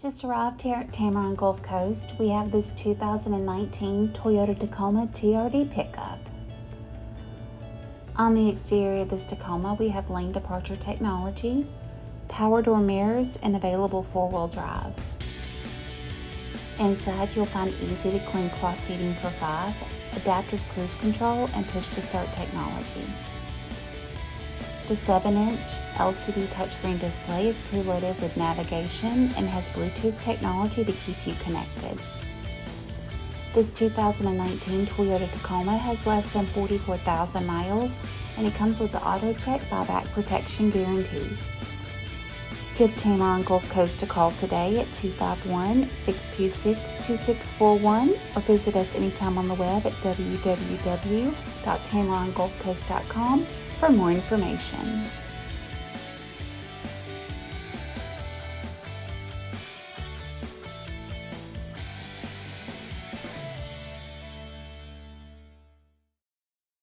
Just arrived here at Tameron Gulf Coast. We have this 2019 Toyota Tacoma TRD pickup. On the exterior of this Tacoma, we have lane departure technology, power door mirrors, and available four-wheel drive. Inside, you'll find easy-to-clean cloth seating for 5, adaptive cruise control, and push-to-start technology. The 7-inch LCD touchscreen display is preloaded with navigation and has Bluetooth technology to keep you connected. This 2019 Toyota Tacoma has less than 44,000 miles, and it comes with the Auto Check buyback protection guarantee. Give Tameron Gulf Coast a call today at 251-626-2641 or visit us anytime on the web at www.tamerongulfcoast.com for more information.